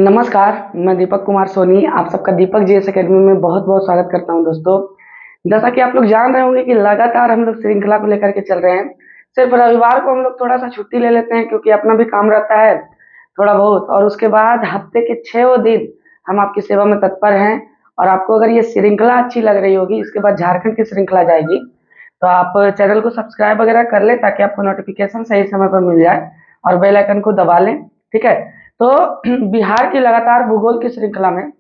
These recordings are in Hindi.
नमस्कार, मैं दीपक कुमार सोनी आप सबका दीपक जीएस एकेडमी में बहुत-बहुत स्वागत करता हूं दोस्तों। जैसा कि आप लोग जान रहे होंगे कि लगातार हम लोग श्रृंखला को लेकर के चल रहे हैं। सिर्फ रविवार को हम लोग थोड़ा-सा छुट्टी ले लेते हैं क्योंकि अपना भी काम रहता है थोड़ा बहुत और उसके बाद हफ्ते के 6 दिन हम आपकी सेवा में तत्पर हैं और आपको अगर ये श्रृंखला अच्छी लग रही होगी, इसके बाद झारखंड की श्रृंखला जाएगी, तो आप चैनल को सब्सक्राइब वगैरह कर लें ताकि आपको नोटिफ़िकेशन सही समय पर मिल जाए और बेल आइकन को दबा लें, ठीक है? तो बिहार की लगातार भूगोल की श्रृंखला में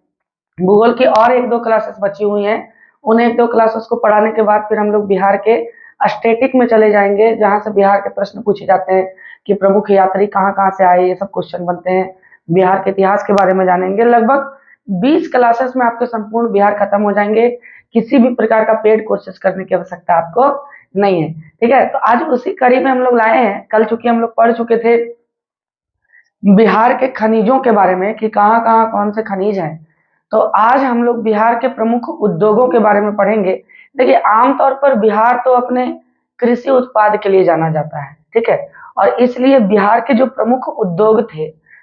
भूगोल की और 1-2 क्लासेस बची हुई हैं। उन 1-2 क्लासेस को पढ़ाने के बाद फिर हम लोग बिहार के स्टैटिक में चले जाएँगे, जहाँ से बिहार के प्रश्न पूछे जाते हैं कि प्रमुख यात्री कहाँ-कहाँ से आए, ये सब क्वेश्चन बनते हैं। बिहार के इतिहास के बारे में जानेंगे। लगभग 20 क्लासेस में आपके संपूर्ण बिहार खत्म हो जाएँगे। किसी भी प्रकार का पेड कोर्सेज़ करने की आवश्यकता आपको नहीं है, ठीक है? तो आज उसी कड़ी में हम लोग लाए हैं। कल चूँकि हम लोग पढ़ चुके थे बिहार के खनिजों के बारे में कि कहाँ-कहाँ कौन से खनिज हैं। तो आज हम लोग बिहार के प्रमुख उद्योगों के बारे में पढ़ेंगे। देखिए आमतौर पर बिहार तो अपने कृषि उत्पाद के लिए जाना जाता है, ठीक है? और इसलिए बिहार के जो प्रमुख उद्योग थे,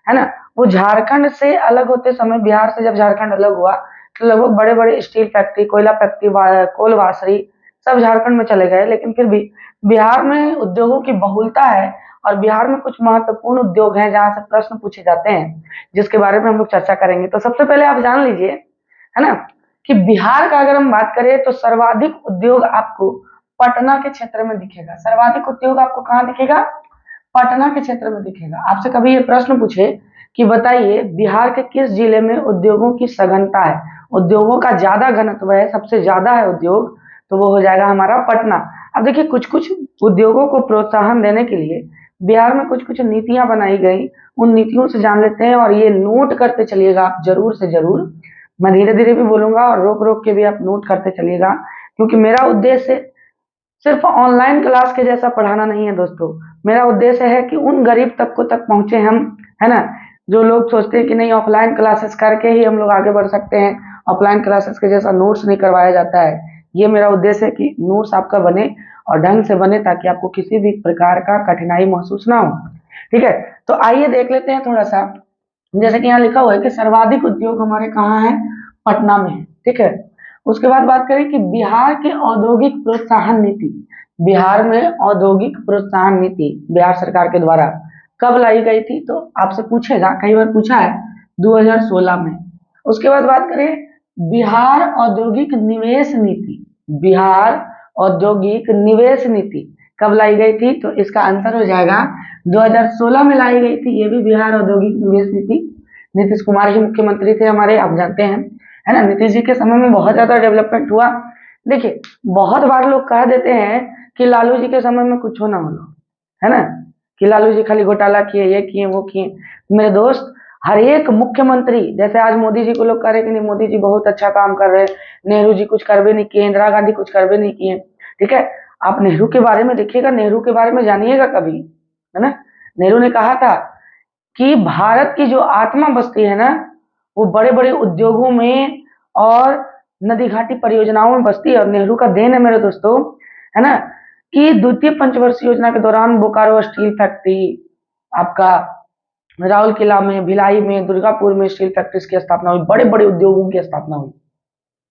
है ना? वो झारखंड से अलग होते समय बिहार से जब झारखंड अलग हुआ, तो लगभग बड़े-बड़े स्टील फैक्ट्री, कोयला फैक्ट्री, कोल वाशरी सब झारखंड में चले गए। लेकिन फिर भी बिहार में उद्योगों की बहुलता है और बिहार में कुछ महत्वपूर्ण उद्योग हैं जहाँ से प्रश्न पूछे जाते हैं, जिसके बारे में हम लोग चर्चा करेंगे। तो सबसे पहले आप जान लीजिए, है ना, कि बिहार का अगर हम बात करें तो सर्वाधिक उद्योग आपको पटना के क्षेत्र में दिखेगा। सर्वाधिक उद्योग आपको कहाँ दिखेगा? पटना के क्षेत्र में दिखेगा। आपसे कभी ये प्रश्न पूछे कि बताइए बिहार के किस जिले में उद्योगों की सघनता है, उद्योगों का ज्यादा घनत्व है, सबसे ज्यादा है उद्योग, तो वो हो जाएगा हमारा पटना। अब देखिए कुछ-कुछ उद्योगों को प्रोत्साहन देने के लिए बिहार में कुछ-कुछ नीतियां बनाई गई, उन नीतियों से जान लेते हैं और ये नोट करते चलिएगा आप जरूर से जरूर। मैं धीरे-धीरे भी बोलूंगा और रोक-रोक के भी आप नोट करते चलिएगा क्योंकि मेरा उद्देश्य सिर्फ ऑनलाइन क्लास के जैसा पढ़ाना नहीं है दोस्तों। मेरा उद्देश्य है कि उन गरीब तबकों तक पहुंचे हम, है ना? जो लोग सोचते हैं कि नहीं ऑफलाइन क्लासेस करके ही हम लोग आगे बढ़ सकते हैं, ऑफलाइन क्लासेस के जैसा नोट्स नहीं करवाया जाता है। ये मेरा उद्देश्य है कि नोट्स आपका बने और ढंग से बने ताकि आपको किसी भी प्रकार का कठिनाई महसूस ना हो, ठीक है? तो आइए देख लेते हैं थोड़ा सा। जैसे कि यहाँ लिखा हुआ है कि सर्वाधिक उद्योग हमारे कहाँ है? पटना में है, ठीक है? उसके बाद बात करें कि बिहार के औद्योगिक प्रोत्साहन नीति, बिहार में औद्योगिक प्रोत्साहन नीति बिहार सरकार के द्वारा कब लाई गई थी? तो आपसे पूछेगा, कई बार पूछा है, 2016 में। उसके बाद बात करें बिहार औद्योगिक निवेश नीति, बिहार औद्योगिक निवेश नीति कब लाई गई थी? तो इसका आंसर हो जाएगा 2016 में लाई गई थी। ये भी बिहार औद्योगिक निवेश नीति, नीतीश कुमार ही मुख्यमंत्री थे हमारे, आप जानते हैं, है ना? नीतीश जी के समय में बहुत ज्यादा डेवलपमेंट हुआ। देखिए बहुत बार लोग कह देते हैं कि लालू जी के समय में कुछ ना हो, है ना, कि लालू जी खाली घोटाला किए, ये किए, वो किए। मेरे दोस्त हर एक मुख्यमंत्री, जैसे आज मोदी जी को लोग कह रहे हैं कि नहीं मोदी जी बहुत अच्छा काम कर रहे हैं, नेहरू जी कुछ करवे नहीं किए, इंदिरा गांधी कुछ करवे नहीं किए, ठीक है? आप नेहरू के बारे में देखिएगा, नेहरू के बारे में जानिएगा कभी, है ना? नेहरू ने कहा था कि भारत की जो आत्मा बसती है ना, वो बड़े-बड़े उद्योगों में और नदी घाटी परियोजनाओं में बसती है। और नेहरू का देन है मेरे दोस्तों, है ना, कि द्वितीय पंचवर्षीय योजना के दौरान बोकारो स्टील फैक्ट्री, आपका राउरकेला में, भिलाई में, दुर्गापुर में स्टील फैक्ट्रीज की स्थापना हुई, बड़े-बड़े उद्योगों की स्थापना हुई,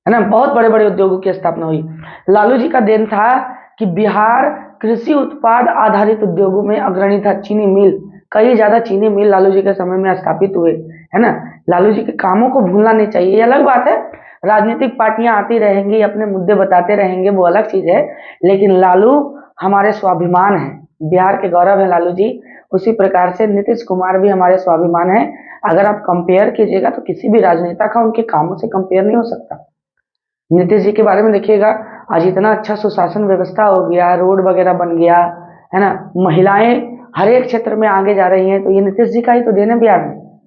है ना, बहुत बड़े-बड़े उद्योगों की स्थापना हुई। लालू जी का देन था कि बिहार कृषि उत्पाद आधारित उद्योगों में अग्रणी था। चीनी मिल, कई ज्यादा चीनी मिल लालू जी के समय में स्थापित हुए, है ना? लालू जी के कामों को भूलना नहीं चाहिए। ये अलग बात है, राजनीतिक पार्टियां आती रहेंगी, अपने मुद्दे बताते रहेंगे, वो अलग चीज है, लेकिन लालू हमारे स्वाभिमान है, बिहार के गौरव है लालू जी। उसी प्रकार से नीतीश कुमार भी हमारे स्वाभिमान है। अगर आप कंपेयर कीजिएगा तो किसी भी राजनेता का उनके कामों से कंपेयर नहीं हो सकता। नीतीश जी के बारे में देखिएगा, आज इतना अच्छा सुशासन व्यवस्था हो गया, रोड वगैरह बन गया, है ना, महिलाएं हर एक क्षेत्र में आगे जा रही हैं, तो ये नीतीश जी का ही तो देन है बिहार में।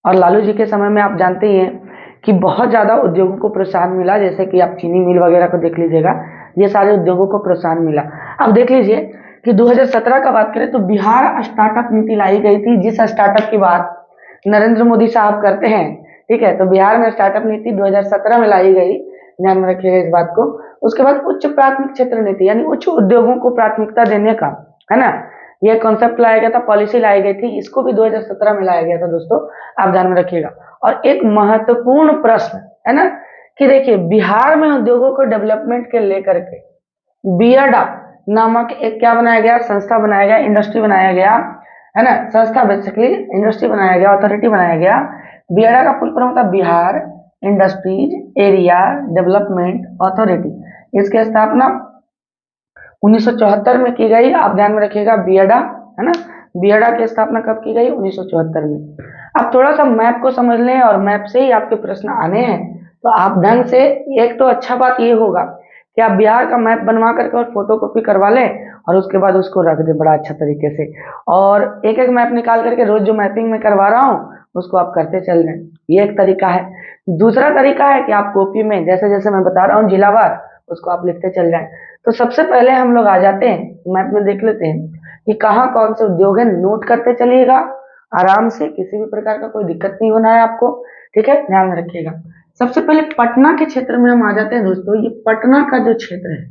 और लालू जी के समय में आप जानते ही हैं कि बहुत ज्यादा उद्योगों को प्रोत्साहन मिला, जैसे कि आप चीनी मिल वगैरह को देख लीजिएगा, ये सारे उद्योगों को प्रोत्साहन मिला। अब देख लीजिए कि 2017 का बात करें तो बिहार स्टार्टअप नीति लाई गई थी, जिस स्टार्टअप की बात नरेंद्र मोदी साहब करते हैं, ठीक है? तो बिहार में स्टार्टअप नीति 2017 में लाई गई, ध्यान में रखिएगा इस बात को। उसके बाद उच्च प्राथमिक क्षेत्र नीति, यानी उच्च उद्योगों को प्राथमिकता देने का, है ना, ये कॉन्सेप्ट लाया गया था, पॉलिसी लाई गई थी, इसको भी 2017 में लाया गया था दोस्तों, आप ध्यान में रखिएगा। और एक महत्वपूर्ण प्रश्न है ना कि देखिए बिहार में उद्योगों को डेवलपमेंट के लेकर के बियडा नामक एक क्या बनाया गया, संस्था बनाया गया, इंडस्ट्री बनाया गया, है ना, संस्था बेसिकली इंडस्ट्री बनाया गया, अथॉरिटी बनाया गया। बियडा का फुल फॉर्म था Bihar industries area development authority. इसकी स्थापना 1974 में की गई, आप ध्यान में रखिएगा बियडा, है ना, बियडा की स्थापना कब की गई, 1974 में। अब थोड़ा सा मैप को समझ लें और मैप से ही आपके प्रश्न आने हैं, तो आप ढंग से, एक तो अच्छा बात ये होगा कि आप बिहार का मैप बनवा करके और फोटो कॉपी करवा लें और उसके बाद उसको रख दें बड़ा अच्छा तरीके से, और एक एक मैप निकाल करके रोज जो मैपिंग में करवा रहा हूँ उसको आप करते चल रहे हैं, ये एक तरीका है। दूसरा तरीका है कि आप कॉपी में जैसे जैसे मैं बता रहा हूँ जिलावार, उसको आप लिखते चल जाएं। तो सबसे पहले हम लोग आ जाते हैं मैप में, देख लेते हैं कि कहाँ कौन से उद्योग है, नोट करते चलिएगा आराम से, किसी भी प्रकार का कोई दिक्कत नहीं होना है आपको, ठीक है, ध्यान में रखिएगा। सबसे पहले पटना के क्षेत्र में हम आ जाते हैं दोस्तों। ये पटना का जो क्षेत्र है,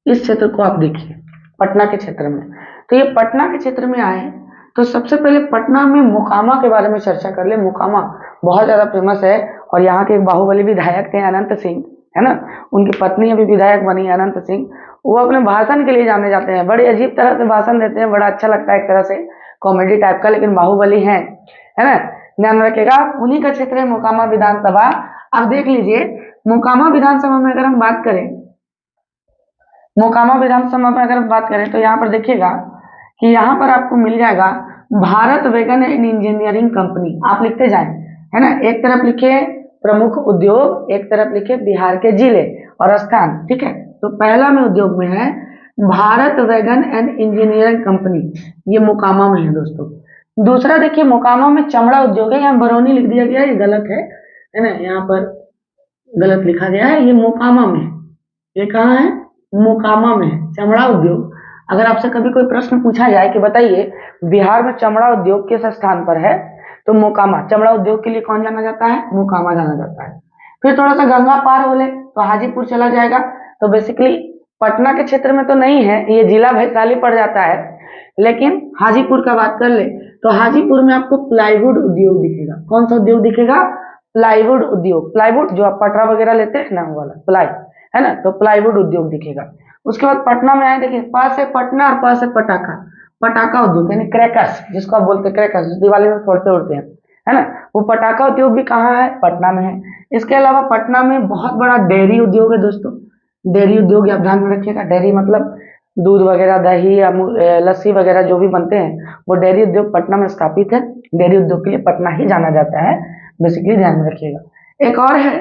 इस क्षेत्र को आप देखिए, पटना के क्षेत्र में, तो ये पटना के क्षेत्र में आए तो सबसे पहले पटना में मोकामा के बारे में चर्चा कर ले। मोकामा बहुत ज्यादा फेमस है और यहाँ के एक बाहुबली विधायक थे अनंत सिंह, है ना, उनकी पत्नी अभी विधायक बनी है अनंत सिंह, वो अपने भाषण के लिए जाने जाते हैं, बड़े अजीब तरह से भाषण देते हैं, बड़ा अच्छा लगता है एक तरह से कॉमेडी टाइप का, लेकिन बाहुबली है ना, ध्यान रखिएगा। उन्हीं का क्षेत्र है मोकामा विधानसभा। अब देख लीजिए मोकामा विधानसभा में अगर हम बात करें, मोकामा विधानसभा में अगर हम बात करें तो यहाँ पर देखिएगा कि यहाँ पर आपको मिल जाएगा Bharat wagon and engineering company, आप लिखते जाएं, है ना, एक तरफ लिखे प्रमुख उद्योग, एक तरफ लिखे बिहार के जिले और स्थान, ठीक है। तो पहला में उद्योग में है Bharat wagon and engineering company, ये मोकामा में है दोस्तों। दूसरा देखिए मोकामा में चमड़ा उद्योग है, यहाँ बरौनी लिख दिया गया है, ये गलत है ना, यहाँ पर गलत लिखा गया है, ये मोकामा में, ये कहाँ है, मोकामा में है चमड़ा उद्योग। अगर आपसे कभी कोई प्रश्न पूछा जाए कि बताइए बिहार में चमड़ा उद्योग किस स्थान पर है, तो मोकामा, चमड़ा उद्योग के लिए कौन जाना जाता है, मोकामा जाना जाता है। फिर थोड़ा सा गंगा पार हो ले तो हाजीपुर चला जाएगा, तो बेसिकली पटना के क्षेत्र में तो नहीं है, ये जिला वैशाली पड़ जाता है, लेकिन हाजीपुर का बात कर ले तो हाजीपुर में आपको प्लाईवुड उद्योग दिखेगा। कौन सा उद्योग दिखेगा, प्लाईवुड उद्योग, प्लाईवुड जो आप पटरा वगैरह लेते हैं ना, वो वाला प्लाई, है ना, तो प्लाईवुड उद्योग दिखेगा। उसके बाद पटना में आए, देखिए पास है पटना और पास है पटाखा, पटाखा उद्योग यानी क्रैकर्स, जिसको आप बोलते हैं क्रैकर्स, दिवाली में फोड़ते उड़ते हैं, है ना, वो पटाखा उद्योग भी कहाँ है, पटना में है। इसके अलावा पटना में बहुत बड़ा डेयरी उद्योग है दोस्तों, डेयरी उद्योग आप ध्यान में रखिएगा, डेयरी मतलब दूध वगैरह, दही या लस्सी वगैरह जो भी बनते हैं, वो डेयरी उद्योग पटना में स्थापित है। डेयरी उद्योग के लिए पटना ही जाना जाता है, बेसिकली ध्यान में रखिएगा। एक और है,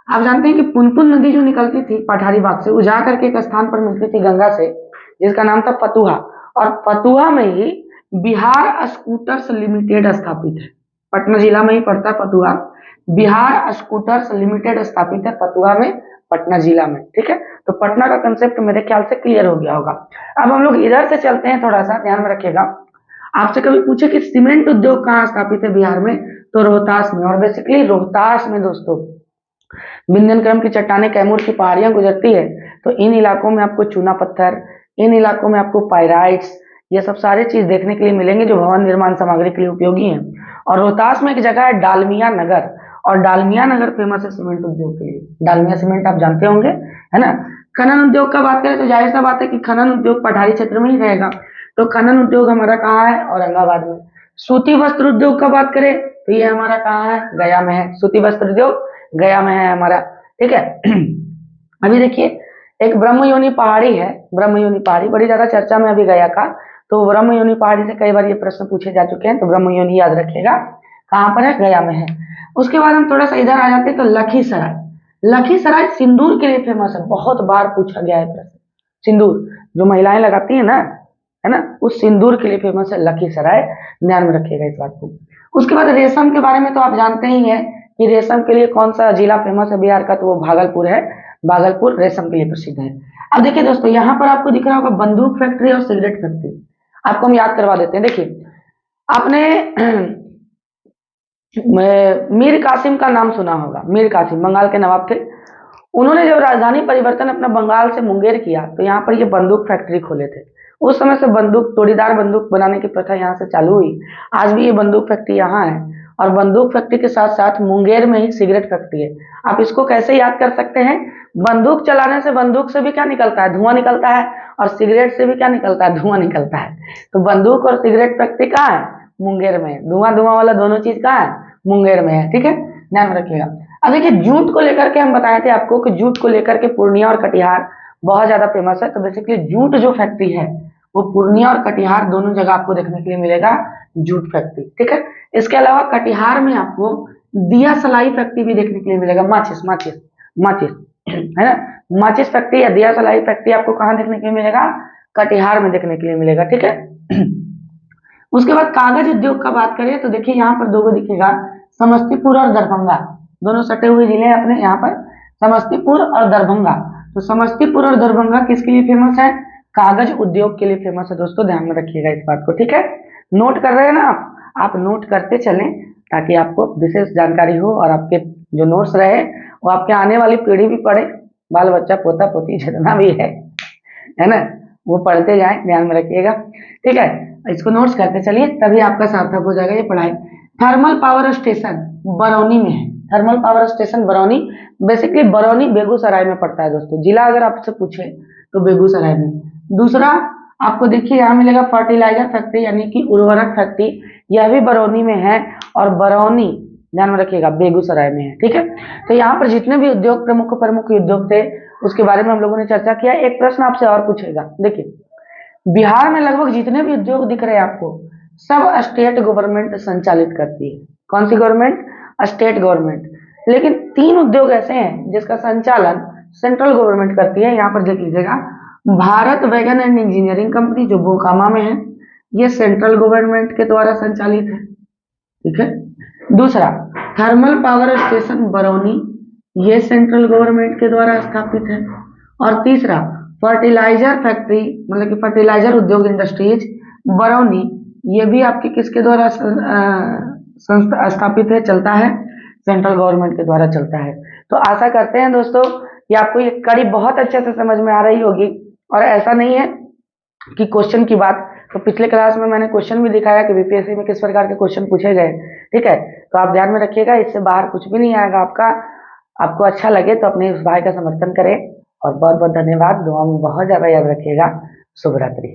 आप जानते हैं कि पुनपुन नदी जो निकलती थी पठारी बाग से, वो जा करके एक स्थान पर मिलती थी गंगा से, जिसका नाम था फतुहा, और फतुहा में ही बिहार स्कूटर्स लिमिटेड स्थापित है, पटना जिला में ही पड़ता है फतुहा, बिहार स्कूटर्स लिमिटेड स्थापित है फतुहा में, पटना जिला में, ठीक है। तो पटना का कंसेप्ट मेरे ख्याल से क्लियर हो गया होगा। अब हम लोग इधर से चलते हैं, थोड़ा सा ध्यान में रखिएगा। आपसे कभी पूछे कि सीमेंट उद्योग कहाँ स्थापित है बिहार में, तो रोहतास में, और बेसिकली रोहतास में दोस्तों विंध्यन क्रम की चट्टानें कैमूर की पहाड़ियां गुजरती है, तो इन इलाकों में आपको चूना पत्थर, इन इलाकों में आपको पायराइट्स, ये सब सारे चीज देखने के लिए मिलेंगे जो भवन निर्माण सामग्री के लिए उपयोगी हैं। और रोहतास में एक जगह है डालमिया नगर, और डालमिया नगर फेमस है सीमेंट उद्योग के लिए, डालमिया सीमेंट आप जानते होंगे, है ना। खनन उद्योग का बात करें तो जाहिर सा बात है कि खनन उद्योग पठारी क्षेत्र में ही रहेगा, तो खनन उद्योग हमारा कहाँ है, औरंगाबाद में। सूती वस्त्र उद्योग का बात करें तो ये हमारा कहाँ है, गया में है, सूती वस्त्र उद्योग गया में है हमारा, ठीक है। अभी देखिए एक ब्रह्मयोनी पहाड़ी है, ब्रह्मयोनी पहाड़ी बड़ी ज्यादा चर्चा में अभी गया का, तो ब्रह्मयोनी पहाड़ी से कई बार ये प्रश्न पूछे जा चुके हैं, तो ब्रह्मयोनी याद रखिएगा कहाँ पर है, गया में है। उसके बाद हम थोड़ा सा इधर आ जाते हैं तो लखीसराय, लखीसराय सिंदूर के लिए फेमस है, बहुत बार पूछा गया है प्रश्न, सिंदूर जो महिलाएं लगाती है ना, है ना, उस सिंदूर के लिए फेमस है लखीसराय, ध्यान में रखिएगा इस बात को। उसके बाद रेशम के बारे में तो आप जानते ही हैं कि रेशम के लिए कौन सा जिला फेमस है बिहार का, तो वो भागलपुर है, भागलपुर रेशम के लिए प्रसिद्ध है। अब देखिए दोस्तों यहाँ पर आपको दिख रहा होगा बंदूक फैक्ट्री और सिगरेट फैक्ट्री, आपको हम याद करवा देते हैं। देखिए आपने मीर कासिम का नाम सुना होगा, मीर कासिम बंगाल के नवाब थे, उन्होंने जब राजधानी परिवर्तन अपना बंगाल से मुंगेर किया तो यहाँ पर ये बंदूक फैक्ट्री खोले थे। उस समय से बंदूक, तोड़ीदार बंदूक बनाने की प्रथा यहाँ से चालू हुई। आज भी ये बंदूक फैक्ट्री यहाँ है। और बंदूक फैक्ट्री के साथ साथ मुंगेर में ही सिगरेट फैक्ट्री है। आप इसको कैसे याद कर सकते हैं? बंदूक चलाने से, बंदूक से भी क्या निकलता है? धुआं निकलता है। और सिगरेट से भी क्या निकलता है? धुआं निकलता है। तो बंदूक और सिगरेट फैक्ट्री कहाँ है? मुंगेर में। धुआं धुआं वाला दोनों चीज कहाँ है? मुंगेर में है। ठीक है, ध्यान में रखिएगा। अब देखिए, जूट को लेकर के हम बताए थे आपको कि जूट को लेकर के पूर्णिया और कटिहार बहुत ज्यादा फेमस है। तो बेसिकली जूट जो फैक्ट्री है वो पूर्णिया और कटिहार दोनों जगह आपको देखने के लिए मिलेगा, जूट फैक्ट्री। ठीक है, इसके अलावा कटिहार में आपको दिया सलाई फैक्ट्री भी देखने के लिए मिलेगा। माचिस माचिस माचिस है ना, माचिस फैक्ट्री या दिया सलाई फैक्ट्री आपको कहाँ देखने के लिए मिलेगा? कटिहार में देखने के लिए मिलेगा। ठीक है, उसके बाद कागज उद्योग का बात करें तो देखिए यहाँ पर दो को दिखेगा, समस्तीपुर और दरभंगा, दोनों सटे हुए जिले हैं अपने यहाँ पर, समस्तीपुर और दरभंगा। तो समस्तीपुर और दरभंगा किसके लिए फेमस है? कागज उद्योग के लिए फेमस है। दोस्तों ध्यान में रखिएगा इस बात को। ठीक है, नोट कर रहे हैं ना आप नोट करते चलें ताकि आपको विशेष जानकारी हो और आपके जो नोट्स रहे वो आपके आने वाली पीढ़ी भी पढ़े, बाल बच्चा पोता पोती जितना भी है ना, वो पढ़ते जाए। ध्यान में रखिएगा। ठीक है, इसको नोट्स करते चलिए, तभी आपका सार्थक हो जाएगा ये पढ़ाई। थर्मल पावर स्टेशन बरौनी में है। Thermal power station Barauni, basically Barauni Begusarai में पड़ता है दोस्तों। जिला अगर आपसे पूछे तो बेगूसराय में। दूसरा आपको देखिए यहाँ मिलेगा फर्टिलाइजर फैक्ट्री यानी कि उर्वरक फैक्ट्री, यह भी बरौनी में है। और बरौनी ध्यान में रखिएगा बेगूसराय में है। ठीक है, तो यहाँ पर जितने भी उद्योग प्रमुख उद्योग थे उसके बारे में हम लोगों ने चर्चा किया। एक प्रश्न आपसे और पूछेगा, देखिए बिहार में लगभग जितने भी उद्योग दिख रहे हैं आपको, सब स्टेट गवर्नमेंट संचालित करती है। कौन सी गवर्नमेंट? State government. लेकिन 3 उद्योग ऐसे हैं जिसका संचालन सेंट्रल गवर्नमेंट करती है। यहाँ पर देख लीजिएगा, Bharat wagon and engineering company जो बोकामा में है, ये सेंट्रल गवर्नमेंट के द्वारा संचालित है। ठीक है, दूसरा थर्मल पावर स्टेशन बरौनी, ये सेंट्रल गवर्नमेंट के द्वारा स्थापित है। और तीसरा फर्टिलाइजर फैक्ट्री मतलब कि फर्टिलाइजर उद्योग इंडस्ट्रीज बरौनी, ये भी आपके किसके द्वारा संस्था स्थापित है, चलता है? सेंट्रल गवर्नमेंट के द्वारा चलता है। तो आशा करते हैं दोस्तों कि आपको ये कड़ी बहुत अच्छे से समझ में आ रही होगी। और ऐसा नहीं है कि क्वेश्चन की बात, तो पिछले क्लास में मैंने क्वेश्चन भी दिखाया कि बीपीएससी में किस प्रकार के क्वेश्चन पूछे गए। ठीक है, तो आप ध्यान में रखिएगा, इससे बाहर कुछ भी नहीं आएगा आपका। आपको अच्छा लगे तो अपने इस भाई का समर्थन करें। और बहुत बहुत धन्यवाद। दुआ में बहुत ज्यादा याद रखिएगा। शुभ रात्रि।